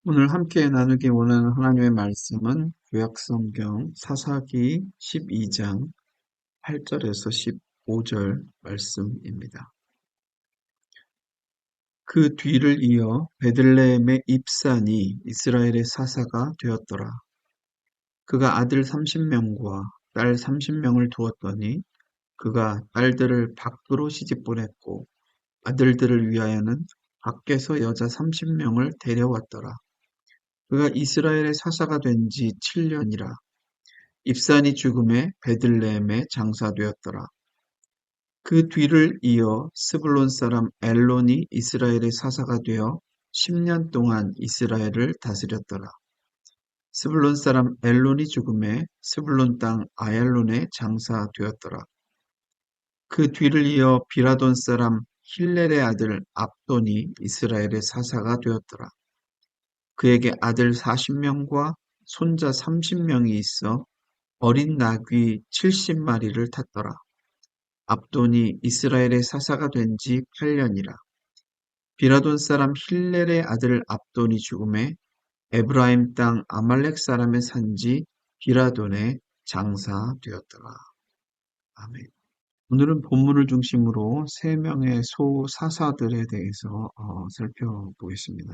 오늘 함께 나누기 원하는 하나님의 말씀은 구약성경 사사기 12장 8절에서 15절 말씀입니다. 그 뒤를 이어 베들레헴의 입산이 이스라엘의 사사가 되었더라. 그가 아들 30명과 딸 30명을 두었더니 그가 딸들을 밖으로 시집보냈고 아들들을 위하여는 밖에서 여자 30명을 데려왔더라. 그가 이스라엘의 사사가 된 지 7년이라. 입산이 죽음에 베들레헴에 장사되었더라. 그 뒤를 이어 스불론 사람 엘론이 이스라엘의 사사가 되어 10년 동안 이스라엘을 다스렸더라. 스불론 사람 엘론이 죽음에 스불론 땅 아얄론에 장사되었더라. 그 뒤를 이어 비라돈 사람 힐렐의 아들 압돈이 이스라엘의 사사가 되었더라. 그에게 아들 40명과 손자 30명이 있어 어린 나귀 70마리를 탔더라. 압돈이 이스라엘의 사사가 된 지 8년이라. 비라돈 사람 힐렐의 아들 압돈이 죽음에 에브라임 땅 아말렉 사람의 산지 비라돈에 장사되었더라. 아멘. 오늘은 본문을 중심으로 세 명의 소사사들에 대해서 살펴보겠습니다.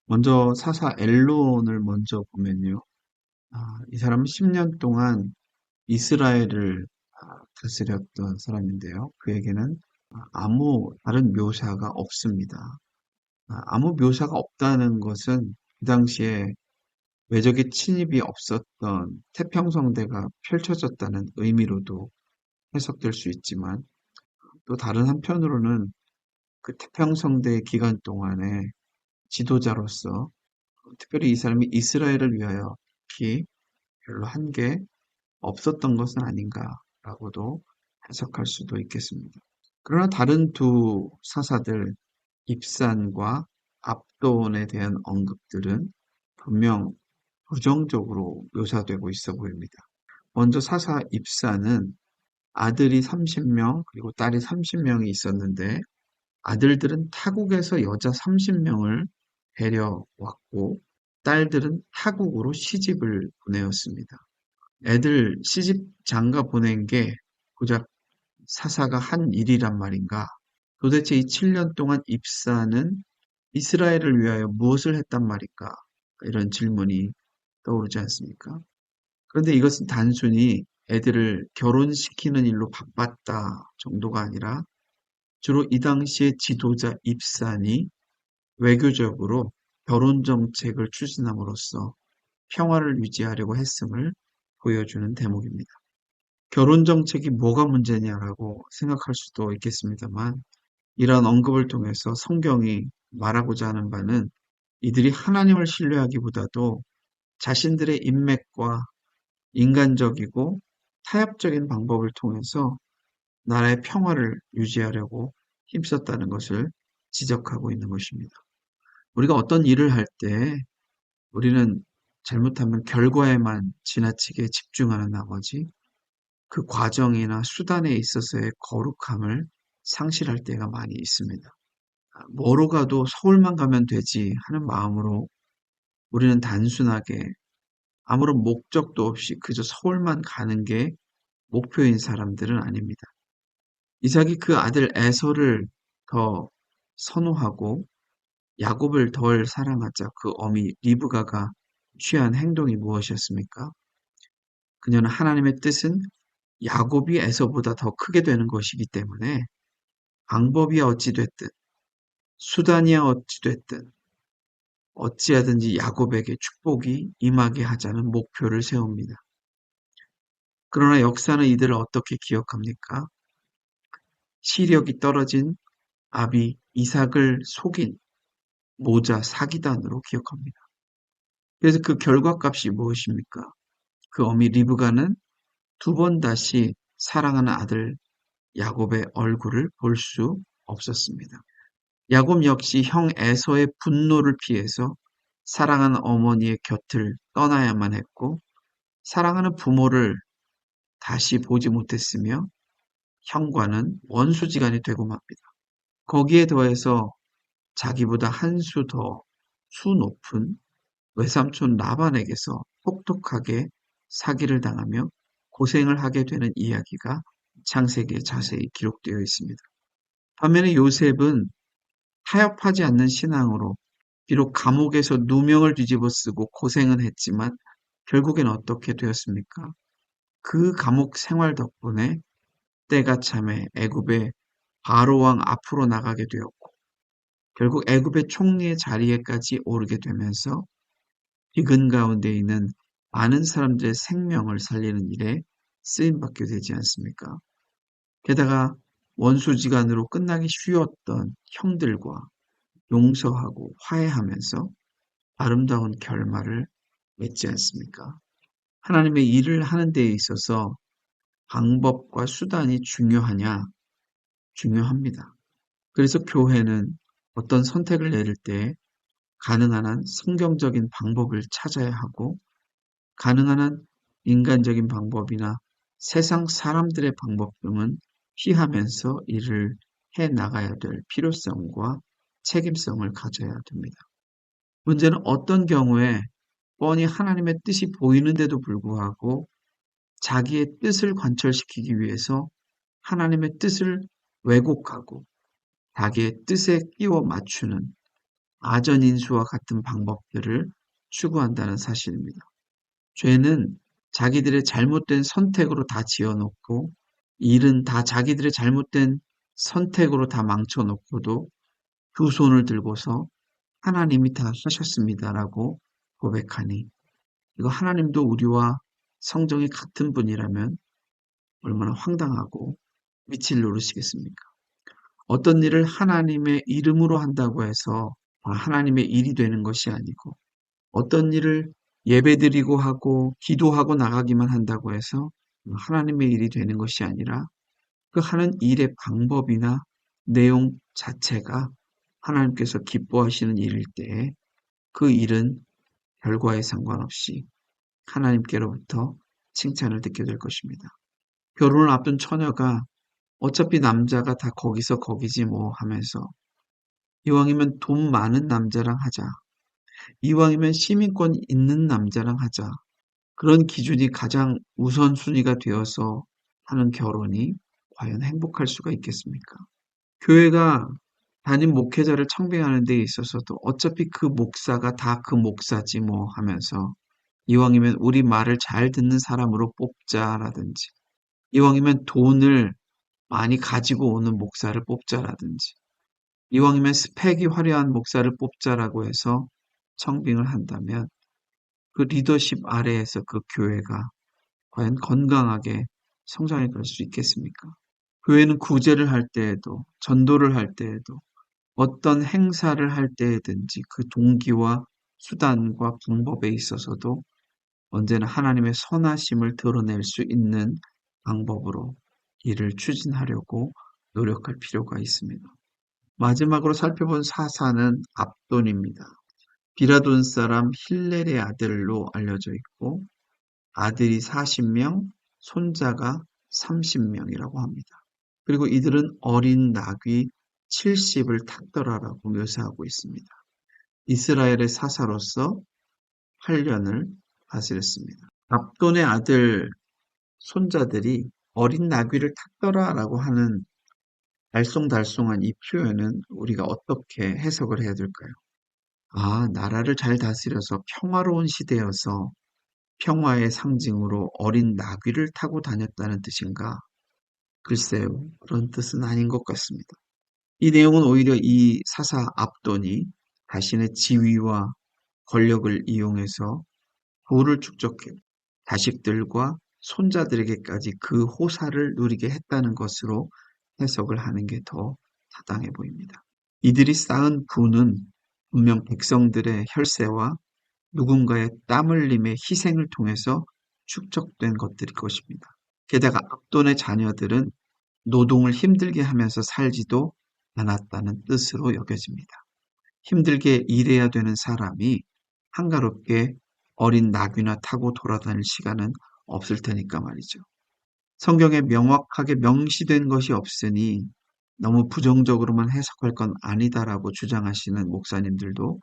먼저 사사 엘론을 먼저 보면요. 이 사람은 10년 동안 이스라엘을 다스렸던 사람인데요. 그에게는 아무 다른 묘사가 없습니다. 아무 묘사가 없다는 것은 그 당시에 외적의 침입이 없었던 태평성대가 펼쳐졌다는 의미로도 해석될 수 있지만 또 다른 한편으로는 그 태평성대 기간 동안에 지도자로서 특별히 이 사람이 이스라엘을 위하여 특히 별로 한 게 없었던 것은 아닌가라고도 해석할 수도 있겠습니다. 그러나 다른 두 사사들 입산과 압돈에 대한 언급들은 분명 부정적으로 묘사되고 있어 보입니다. 먼저 사사 입산은 아들이 30명 그리고 딸이 30명이 있었는데 아들들은 타국에서 여자 30명을 데려왔고 딸들은 타국으로 시집을 보내었습니다. 애들 시집 장가 보낸 게 고작 사사가 한 일이란 말인가? 도대체 이 7년 동안 입사는 이스라엘을 위하여 무엇을 했단 말인가? 이런 질문이 떠오르지 않습니까? 그런데 이것은 단순히 애들을 결혼시키는 일로 바빴다 정도가 아니라 주로 이 당시의 지도자 입산이 외교적으로 결혼 정책을 추진함으로써 평화를 유지하려고 했음을 보여주는 대목입니다. 결혼 정책이 뭐가 문제냐라고 생각할 수도 있겠습니다만 이러한 언급을 통해서 성경이 말하고자 하는 바는 이들이 하나님을 신뢰하기보다도 자신들의 인맥과 인간적이고 타협적인 방법을 통해서 나라의 평화를 유지하려고 힘썼다는 것을 지적하고 있는 것입니다. 우리가 어떤 일을 할 때 우리는 잘못하면 결과에만 지나치게 집중하는 나머지 그 과정이나 수단에 있어서의 거룩함을 상실할 때가 많이 있습니다. 뭐로 가도 서울만 가면 되지 하는 마음으로 우리는 단순하게 아무런 목적도 없이 그저 서울만 가는 게 목표인 사람들은 아닙니다. 이삭이 그 아들 에서를 더 선호하고 야곱을 덜 사랑하자 그 어미 리브가가 취한 행동이 무엇이었습니까? 그녀는 하나님의 뜻은 야곱이 에서보다 더 크게 되는 것이기 때문에 방법이 어찌됐든 수단이야 어찌됐든 어찌하든지 야곱에게 축복이 임하게 하자는 목표를 세웁니다. 그러나 역사는 이들을 어떻게 기억합니까? 시력이 떨어진 아비 이삭을 속인 모자 사기단으로 기억합니다. 그래서 그 결과값이 무엇입니까? 그 어미 리브가는 두 번 다시 사랑하는 아들 야곱의 얼굴을 볼 수 없었습니다. 야곱 역시 형 에서의 분노를 피해서 사랑하는 어머니의 곁을 떠나야만 했고 사랑하는 부모를 다시 보지 못했으며 형과는 원수지간이 되고 맙니다. 거기에 더해서 자기보다 한 수 더 수 높은 외삼촌 라반에게서 혹독하게 사기를 당하며 고생을 하게 되는 이야기가 창세기에 자세히 기록되어 있습니다. 반면에 요셉은 타협하지 않는 신앙으로 비록 감옥에서 누명을 뒤집어 쓰고 고생은 했지만 결국엔 어떻게 되었습니까? 그 감옥 생활 덕분에 때가 참에 애굽의 바로 왕 앞으로 나가게 되었고 결국 애굽의 총리의 자리에까지 오르게 되면서 기근 가운데 있는 많은 사람들의 생명을 살리는 일에 쓰임받게 되지 않습니까? 게다가 원수지간으로 끝나기 쉬웠던 형들과 용서하고 화해하면서 아름다운 결말을 맺지 않습니까? 하나님의 일을 하는 데에 있어서 방법과 수단이 중요하냐? 중요합니다. 그래서 교회는 어떤 선택을 내릴 때 가능한 한 성경적인 방법을 찾아야 하고 가능한 한 인간적인 방법이나 세상 사람들의 방법 등은 피하면서 일을 해 나가야 될 필요성과 책임성을 가져야 됩니다. 문제는 어떤 경우에 뻔히 하나님의 뜻이 보이는데도 불구하고 자기의 뜻을 관철시키기 위해서 하나님의 뜻을 왜곡하고 자기의 뜻에 끼워 맞추는 아전인수와 같은 방법들을 추구한다는 사실입니다. 죄는 자기들의 잘못된 선택으로 다 지어놓고 일은 다 자기들의 잘못된 선택으로 다 망쳐놓고도 두 손을 들고서 하나님이 다 하셨습니다라고 고백하니 이거 하나님도 우리와 성정이 같은 분이라면 얼마나 황당하고 미칠 노릇이겠습니까? 어떤 일을 하나님의 이름으로 한다고 해서 하나님의 일이 되는 것이 아니고 어떤 일을 예배드리고 하고 기도하고 나가기만 한다고 해서 하나님의 일이 되는 것이 아니라 그 하는 일의 방법이나 내용 자체가 하나님께서 기뻐하시는 일일 때에 그 일은 결과에 상관없이 하나님께로부터 칭찬을 듣게 될 것입니다. 결혼을 앞둔 처녀가 어차피 남자가 다 거기서 거기지 뭐 하면서 이왕이면 돈 많은 남자랑 하자. 이왕이면 시민권 있는 남자랑 하자. 그런 기준이 가장 우선순위가 되어서 하는 결혼이 과연 행복할 수가 있겠습니까? 교회가 담임 목회자를 청빙하는 데 있어서도 어차피 그 목사가 다 그 목사지 뭐 하면서 이왕이면 우리 말을 잘 듣는 사람으로 뽑자라든지 이왕이면 돈을 많이 가지고 오는 목사를 뽑자라든지 이왕이면 스펙이 화려한 목사를 뽑자라고 해서 청빙을 한다면 그 리더십 아래에서 그 교회가 과연 건강하게 성장해 갈 수 있겠습니까? 교회는 구제를 할 때에도 전도를 할 때에도 어떤 행사를 할 때에든지 그 동기와 수단과 방법에 있어서도 언제나 하나님의 선하심을 드러낼 수 있는 방법으로 일을 추진하려고 노력할 필요가 있습니다. 마지막으로 살펴본 사사는 압돈입니다. 비라돈 사람 힐렐의 아들로 알려져 있고 아들이 40명, 손자가 30명이라고 합니다. 그리고 이들은 어린 나귀 70을 탔더라라고 묘사하고 있습니다. 이스라엘의 사사로서 8년을 다스렸습니다. 압돈의 아들 손자들이 어린 나귀를 탔더라라고 하는 알쏭달쏭한 이 표현은 우리가 어떻게 해석을 해야 될까요? 아, 나라를 잘 다스려서 평화로운 시대여서 평화의 상징으로 어린 나귀를 타고 다녔다는 뜻인가? 글쎄요, 그런 뜻은 아닌 것 같습니다. 이 내용은 오히려 이 사사 압돈이 자신의 지위와 권력을 이용해서 부를 축적해 자식들과 손자들에게까지 그 호사를 누리게 했다는 것으로 해석을 하는 게 더 타당해 보입니다. 이들이 쌓은 부는 분명 백성들의 혈세와 누군가의 땀 흘림의 희생을 통해서 축적된 것들일 것입니다. 게다가 압돈의 자녀들은 노동을 힘들게 하면서 살지도 않았다는 뜻으로 여겨집니다. 힘들게 일해야 되는 사람이 한가롭게 어린 나귀나 타고 돌아다닐 시간은 없을 테니까 말이죠. 성경에 명확하게 명시된 것이 없으니 너무 부정적으로만 해석할 건 아니다라고 주장하시는 목사님들도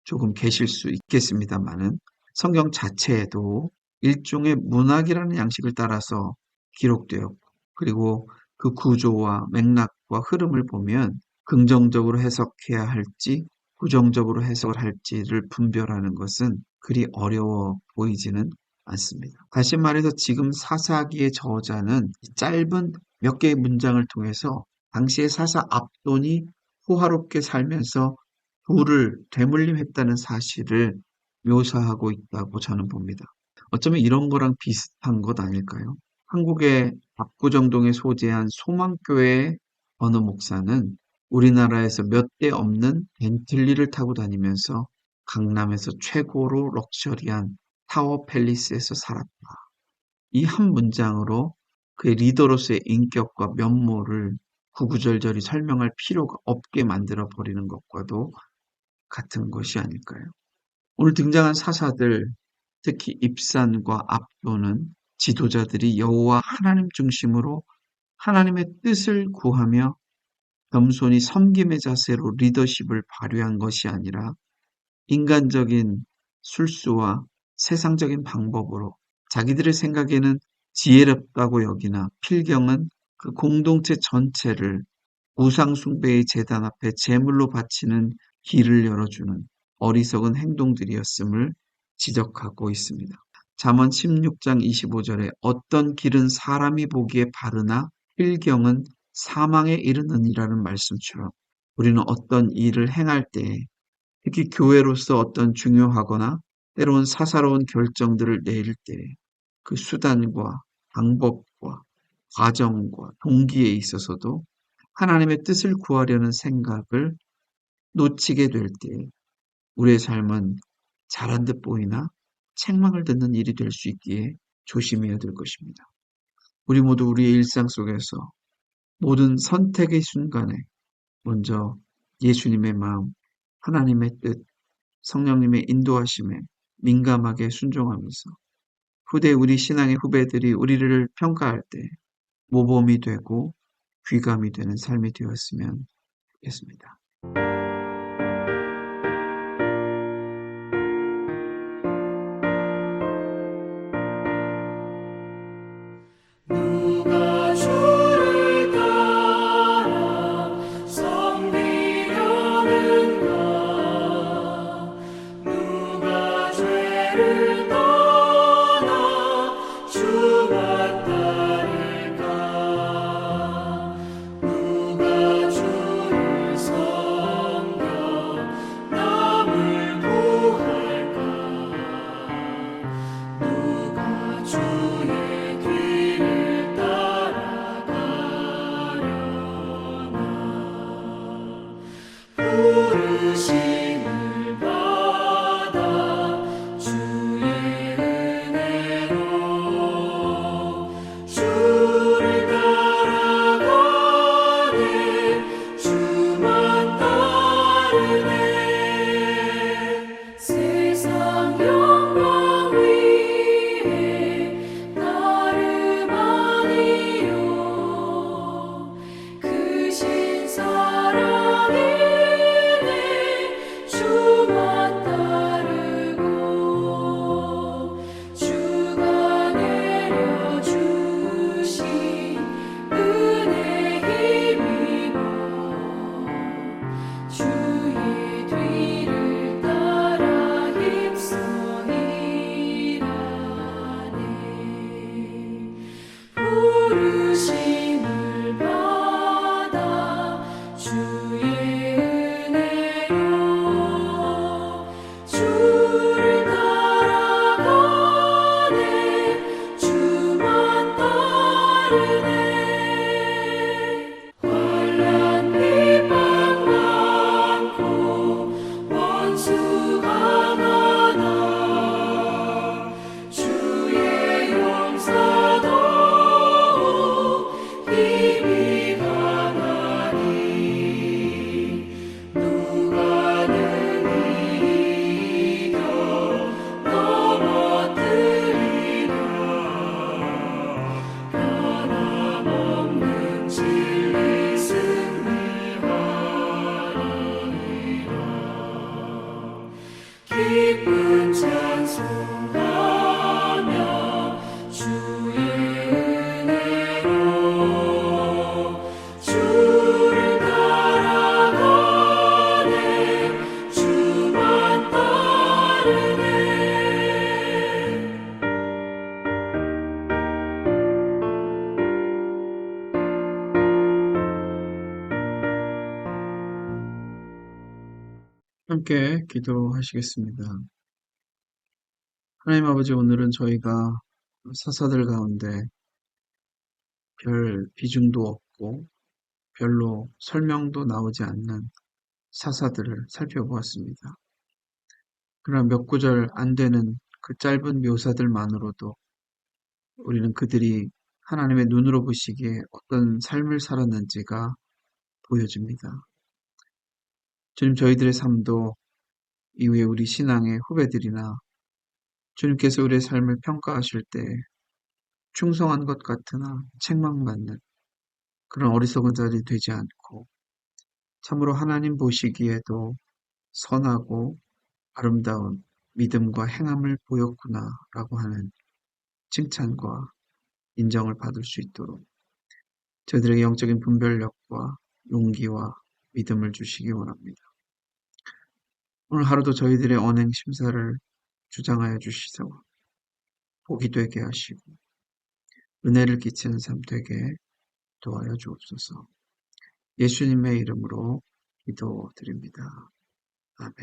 조금 계실 수 있겠습니다만은 성경 자체에도 일종의 문학이라는 양식을 따라서 기록되었고 그리고 그 구조와 맥락과 흐름을 보면 긍정적으로 해석해야 할지 부정적으로 해석을 할지를 분별하는 것은 그리 어려워 보이지는 않습니다. 다시 말해서 지금 사사기의 저자는 짧은 몇 개의 문장을 통해서 당시의 사사 압돈이 호화롭게 살면서 부를 되물림했다는 사실을 묘사하고 있다고 저는 봅니다. 어쩌면 이런 거랑 비슷한 것 아닐까요? 한국의 압구정동에 소재한 소망교회의 어느 목사는 우리나라에서 몇 대 없는 벤틀리를 타고 다니면서 강남에서 최고로 럭셔리한 타워 팰리스에서 살았다. 이 한 문장으로 그의 리더로서의 인격과 면모를 구구절절히 설명할 필요가 없게 만들어 버리는 것과도 같은 것이 아닐까요? 오늘 등장한 사사들, 특히 입산과 압도는 지도자들이 여호와 하나님 중심으로 하나님의 뜻을 구하며 겸손히 섬김의 자세로 리더십을 발휘한 것이 아니라 인간적인 술수와 세상적인 방법으로 자기들의 생각에는 지혜롭다고 여기나 필경은 그 공동체 전체를 우상숭배의 제단 앞에 제물로 바치는 길을 열어주는 어리석은 행동들이었음을 지적하고 있습니다. 잠언 16장 25절에 어떤 길은 사람이 보기에 바르나 필경은 사망에 이르느니라는 말씀처럼 우리는 어떤 일을 행할 때 특히 교회로서 어떤 중요하거나 때로는 사사로운 결정들을 내릴 때 그 수단과 방법과 과정과 동기에 있어서도 하나님의 뜻을 구하려는 생각을 놓치게 될 때 우리의 삶은 잘한 듯 보이나 책망을 듣는 일이 될 수 있기에 조심해야 될 것입니다. 우리 모두 우리의 일상 속에서 모든 선택의 순간에 먼저 예수님의 마음, 하나님의 뜻, 성령님의 인도하심에 민감하게 순종하면서 후대 우리 신앙의 후배들이 우리를 평가할 때 모범이 되고 귀감이 되는 삶이 되었으면 좋겠습니다. 누가 주를 따라 섬기려는가 누가 죄를 떠나 주가 따를까 누가 주를 섬기려는가 기쁜 찬송하며 주의 은혜로 주를 따라가네 주만 따르네. 함께 기도하시겠습니다. 하나님 아버지, 오늘은 저희가 사사들 가운데 별 비중도 없고 별로 설명도 나오지 않는 사사들을 살펴보았습니다. 그러나 몇 구절 안 되는 그 짧은 묘사들만으로도 우리는 그들이 하나님의 눈으로 보시기에 어떤 삶을 살았는지가 보여집니다. 주님, 저희들의 삶도 이후에 우리 신앙의 후배들이나 주님께서 우리의 삶을 평가하실 때 충성한 것 같으나 책망받는 그런 어리석은 자들이 되지 않고 참으로 하나님 보시기에도 선하고 아름다운 믿음과 행함을 보였구나라고 하는 칭찬과 인정을 받을 수 있도록 저희들에게 영적인 분별력과 용기와 믿음을 주시기 원합니다. 오늘 하루도 저희들의 언행 심사를 주장하여 주시서 복이 되게 하시고 은혜를 끼치는 삶 되게 도와여 주옵소서. 예수님의 이름으로 기도드립니다. 아멘.